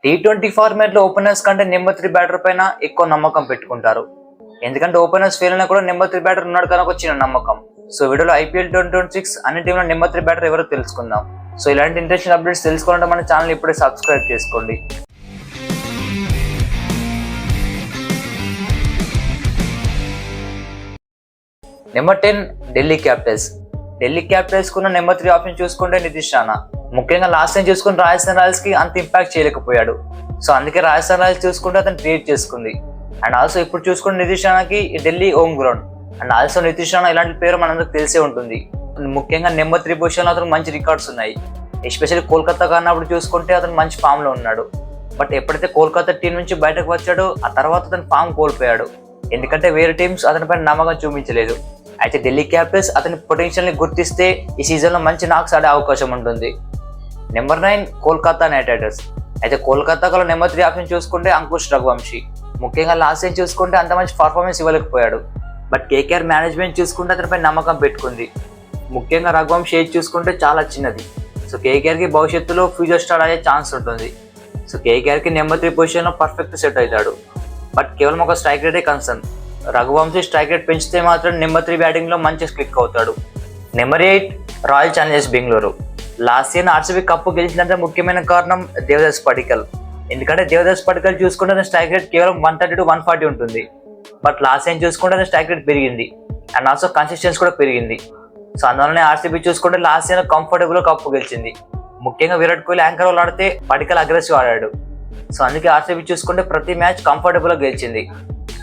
T20 format లో openers కంటే number 3 batter పైన ఎక్కువ నమ్మకం పెట్టుకుంటారు. ఎందుకంటే ఓపెనర్స్ ఫెయిల్ అయినా కూడా నెంబర్ 3 బ్యాటర్ ఉన్నాడు కనుక వచ్చిన నమ్మకం. సో వీడియోలో IPL 2026 అన్ని టీంలో నెంబర్ 3 బ్యాటర్ ఎవరో తెలుసుకుందాం. సో ఇలాంటి ఇంట్రెస్టింగ్ అప్డేట్స్ తెలుసుకోవాలంటే మన ఛానల్ ఇప్పుడే సబ్స్క్రైబ్ చేసుకోండి. Number 10 Delhi Capitals. Delhi Capitals కున్న నెంబర్ 3 ఆప్షన్ చూసుకుంటే నితీష్ రాణా. ముఖ్యంగా లాస్ట్ టైం చూసుకుని రాజస్థాన్ రాయల్స్ కి అంత ఇంపాక్ట్ చేయలేకపోయాడు. సో అందుకే రాజస్థాన్ రాయల్స్ చూసుకుంటే అతను క్రియేట్ చేసుకుంది. అండ్ ఆల్సో ఇప్పుడు చూసుకుంటే నితీష్ రాణాకి Delhi home ground. And also Nitish Rana ఇలాంటి పేరు మనందరికి తెలిసే ఉంటుంది. ముఖ్యంగా నెంబర్ 3 పొజిషన్ లో అతను మంచి రికార్డ్స్ ఉన్నాయి. ఎస్పెషల్లీ కోల్కతా కాన్నప్పుడు చూసుకుంటే అతను మంచి ఫామ్ లో ఉన్నాడు. బట్ ఎప్పుడైతే కోల్కతా టీం నుంచి బయటకు వచ్చాడో ఆ తర్వాత అతను ఫామ్ కోల్పోయాడు. ఎందుకంటే వేరే టీమ్స్ అతనిపై నమ్మకం చూపించలేదు. అయితే ఢిల్లీ క్యాపిటల్స్ అతని పొటెన్షియల్ ని గుర్తిస్తే ఈ సీజన్ లో మంచి నాక్స్ ఆడే అవకాశం ఉంటుంది. Number 9 Kolkata night riders. అయితే కోల్కతాలో నెంబర్ 3 ఆప్షన్ చూసుకుంటే అంకుష్ రఘువంశీ. ముఖ్యంగా లాస్ట్ టైం చూసుకుంటే అంత మంచి పర్ఫార్మెన్స్ ఇవ్వలేకపోయాడు. బట్ KKR మేనేజ్మెంట్ చూసుకుంటే అతనిపై నమ్మకం పెట్టుకుంది. ముఖ్యంగా రఘువంశీ ఏజ్ చూసుకుంటే చాలా చిన్నది. సో KKR కి భవిష్యత్తులో ఫ్యూచర్ స్టార్ అయ్యే ఛాన్స్ ఉంటుంది. సో KKR కి నెంబర్ 3 పొజిషన్ లో పర్ఫెక్ట్ సెట్ అవుతాడు. బట్ కేవలం ఒక స్ట్రైక్ రేటే కన్సర్న్. రఘువంశీ స్ట్రైక్ రేట్ పెంచితే మాత్రం నెంబర్ 3 బ్యాటింగ్ లో మంచి క్లిక్ అవుతాడు. Number 8 royal challengers Bengaluru. Last year RCB cup గెలిచినంత ముఖ్యమైన కారణం దేవదాస్ పడికల్. ఎందుకంటే దేవదాస్ పడికల్ చూసుకుంటే స్ట్రైక్ రేట్ కేవలం 130 to 140 ఉంటుంది. బట్ లాస్ట్ టైం చూసుకుంటే స్ట్రైక్ రేట్ పెరిగింది. అండ్ ఆల్సో కన్సిస్టెన్సీ కూడా పెరిగింది. సో అందువల్లనే RCB చూసుకుంటే లాస్ట్ ఇయర్ కంఫర్టబుల్ కప్పు గెలిచింది. ముఖ్యంగా విరాట్ కోహ్లీ యాంకర్ రోల్ ఆడితే పడికల్ అగ్రెసివ్ ఆడాడు. సో అందుకే RCB చూసుకుంటే ప్రతి మ్యాచ్ కంఫర్టబుల్ గా గెలిచింది.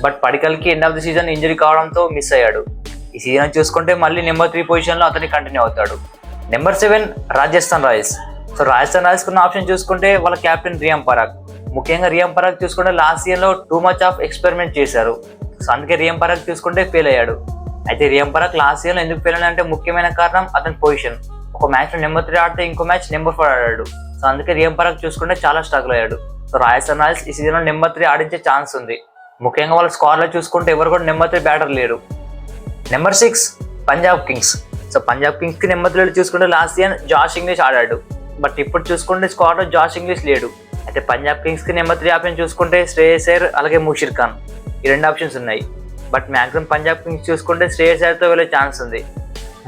బట్ పడికల్ కి end of the season injury కావడంతో మిస్ అయ్యాడు. ఈ సీజన్ చూసుకుంటే మళ్ళీ నెంబర్ 3 పొజిషన్ లో అతన్ని కంటిన్యూ అవుతాడు. Number 7 Rajasthan Royals. So Rajasthan Royals కున్న ఆప్షన్ చూసుకుంటే వాళ్ళ కెప్టెన్ రియాన్ పరాగ్. ముఖ్యంగా రియాన్ పరాగ్ చూసుకుంటే లాస్ట్ ఇయర్ లో టూ మచ్ ఆఫ్ ఎక్స్పెరిమెంట్ చేశారు. సో అందుకే రియాన్ పరాగ్ చూసుకుంటే ఫెయిల్ అయ్యాడు. అయితే రియాన్ పరాగ్ లాస్ట్ ఇయర్ లో ఎందుకు ఫెయిల్ అయ్యాడంటే ముఖ్యమైన కారణం అతని పొజిషన్. ఒక మ్యాచ్ లో నెంబర్ 3 ఆడితే ఇంకో మ్యాచ్ నెంబర్ 4 ఆడాడు. సో అందుకే రియాన్ పరాగ్ చూసుకుంటే చాలా స్ట్రగుల్ అయ్యాడు. సో రాజస్థాన్ రాయల్స్ ఈ సీజన్ లో నెంబర్ 3 ఆడించే ఛాన్స్ ఉంది. ముఖ్యంగా వాళ్ళ స్కోర్ లో చూసుకుంటే ఎవరు కూడా నెంబర్ 3 బ్యాటర్ లేరు. Number 6 Punjab Kings. So Punjab kings కి నెంబర్ 3 చూసుకుంటే లాస్ట్ ఇయర్ జాష్ ఇంగ్లీష్ ఆడాడు. బట్ ఇప్పుడు చూసుకుంటే స్క్వాడ్ లో జాష్ ఇంగ్లీష్ లేడు. అయితే పంజాబ్ కింగ్స్ కి నెంబర్ 3 ఆప్షన్ చూసుకుంటే శ్రేయస్ అయ్యర్ అలాగే ముషీర్ ఖాన్, ఈ 2 ఆప్షన్స్ ఉన్నాయి. బట్ మాక్సిమం పంజాబ్ కింగ్స్ చూసుకుంటే శ్రేయస్ అయ్యర్ తో వెళ్ళే ఛాన్స్ ఉంది.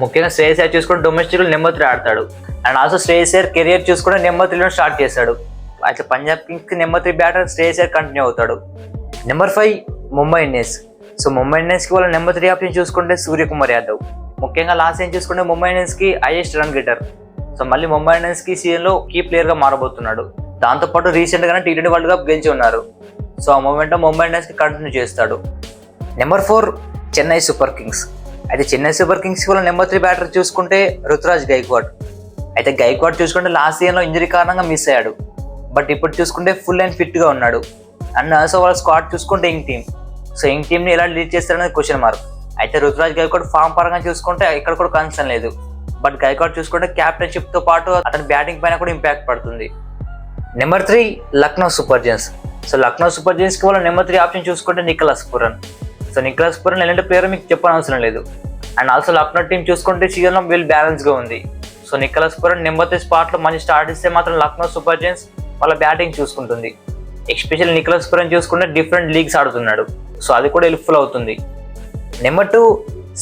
ముఖ్యంగా శ్రేయస్ అయ్యర్ చూసుకుంటే డొమెస్టిక్ లో నెంబర్ 3 ఆడతాడు. అండ్ ఆల్సో శ్రేయస్ అయ్యర్ కెరియర్ చూసుకుంటే నెంబర్ 3 లో స్టార్ట్ చేశాడు. అయితే పంజాబ్ కింగ్స్ కి number 3 batter Shreyas Iyer continue అవుతాడు. Number 5 Mumbai Indians. So Mumbai Indians కి వాళ్ళ నెంబర్ 3 ఆప్షన్ చూసుకుంటే సూర్యకుమార్ యాదవ్. ముఖ్యంగా లాస్ట్ టైం చూసుకుంటే ముంబై ఇండియన్స్ కి హైయెస్ట్ రన్ గెటర్. సో మళ్ళీ ముంబై ఇండియన్స్ కి సీజన్ లో కీ ప్లేయర్ గా మారబోతున్నాడు. దాంతోపాటు రీసెంట్ గానే T20 వరల్డ్ కప్ గెలిచి ఉన్నారు. సో ఆ మూమెంట్ ముంబై ఇండియన్స్ కి కంటిన్యూ చేస్తాడు. Number 4 Chennai super Kings. అయితే చెన్నై సూపర్ కింగ్స్ కి వాళ్ళ నెంబర్ 3 బ్యాటర్ చూసుకుంటే రుతురాజ్ గైక్వాడ్. అయితే గైక్వాడ్ చూసుకుంటే లాస్ట్ ఇయర్ లో ఇంజరీ కారణంగా మిస్ అయ్యాడు. బట్ ఇప్పుడు చూసుకుంటే ఫుల్ అండ్ ఫిట్ గా ఉన్నాడు. అండ్ ఆల్సో వాళ్ళ స్క్వాడ్ చూసుకుంటే young team. So young team ని ఎలా లీడ్ చేస్తారనేది క్వశ్చన్ మార్క్. అయితే రుతురాజ్ గైక్వాడ్ ఫామ్ పరంగా చూసుకుంటే ఇక్కడ కూడా కన్సర్న్ లేదు. బట్ గైక్వాడ్ చూసుకుంటే క్యాప్టెన్షిప్ తో పాటు అతని బ్యాటింగ్ పైన కూడా ఇంపాక్ట్ పడుతుంది. Number 3 Lucknow Super Giants. So Lucknow Super Giants కి వాళ్ళ నెంబర్ 3 ఆప్షన్ చూసుకుంటే Nicholas Pooran. So Nicholas Pooran ఎలాంటి ప్లేయర్ మీకు చెప్పనవసరం లేదు. అండ్ ఆల్సో లక్నో టీం చూసుకుంటే సీజన్ లో వీల్ బ్యాలెన్స్ గా ఉంది. So Nicholas Pooran number 3 spot లో మంచి స్టార్ట్ ఇస్తే మాత్రం లక్నో సూపర్ జైంట్స్ వాళ్ళ బ్యాటింగ్ చూసుకుంటుంది. ఎస్పెషల్ నికోలస్ పూరన్ చూసుకుంటే డిఫరెంట్ లీగ్స్ ఆడుతున్నాడు. సో అది కూడా హెల్ప్ఫుల్ అవుతుంది. Number 2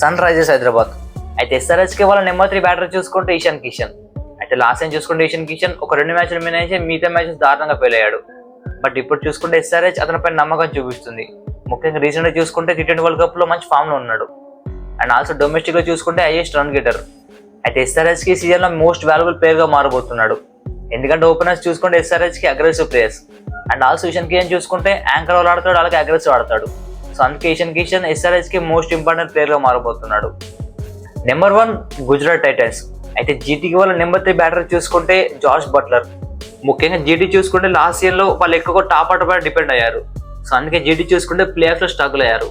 sun Risers Hyderabad. అయితే SRH కి వాళ్ళ నెంబర్ 3 బ్యాటర్ చూసుకుంటే ఇషాన్ కిషన్. అయితే లాస్ట్ టైం చూసుకుంటే ఇషాన్ కిషన్ ఒక 2 మ్యాచ్లు మినహాయించి మిగతా మ్యాచెస్ దారుణంగా ఫెయిల్ అయ్యాడు. బట్ ఇప్పుడు చూసుకుంటే SRH అతనిపై నమ్మకం చూపిస్తుంది. ముఖ్యంగా రీసెంట్ గా చూసుకుంటే T20 వరల్డ్ కప్ లో మంచి ఫామ్ లో ఉన్నాడు. అండ్ ఆల్సో డొమెస్టిక్ గా చూసుకుంటే హైయెస్ట్ రన్ గెటర్. అయితే SRH కి సీజన్ లో మోస్ట్ వాల్యుబుల్ ప్లేయర్ గా మారబోతున్నాడు. ఎందుకంటే ఓపెనర్స్ చూసుకుంటే SRH కి aggressive players. And also Ishan Kishan చూసుకుంటే యాంకర్ రోల్ ఆడతాడు అలాగే అగ్రెసివ్ ఆడతాడు. సో అందుకే ఇషాన్ కిషన్ SRH కి మోస్ట్ ఇంపార్టెంట్ ప్లేయర్ గా మారబోతున్నాడు. Number 1 Gujarat titans. అయితే GTకి వాళ్ళ నెంబర్ 3 బ్యాటర్ చూసుకుంటే జాష్ బట్లర్. ముఖ్యంగా GT చూసుకుంటే లాస్ట్ ఇయర్ లో వాళ్ళు ఎక్కువ టాప్ ఆర్డర్ పై డిపెండ్ అయ్యారు. సో అందుకే GT చూసుకుంటే ప్లే ఆఫ్ లో స్ట్రగుల్ అయ్యారు.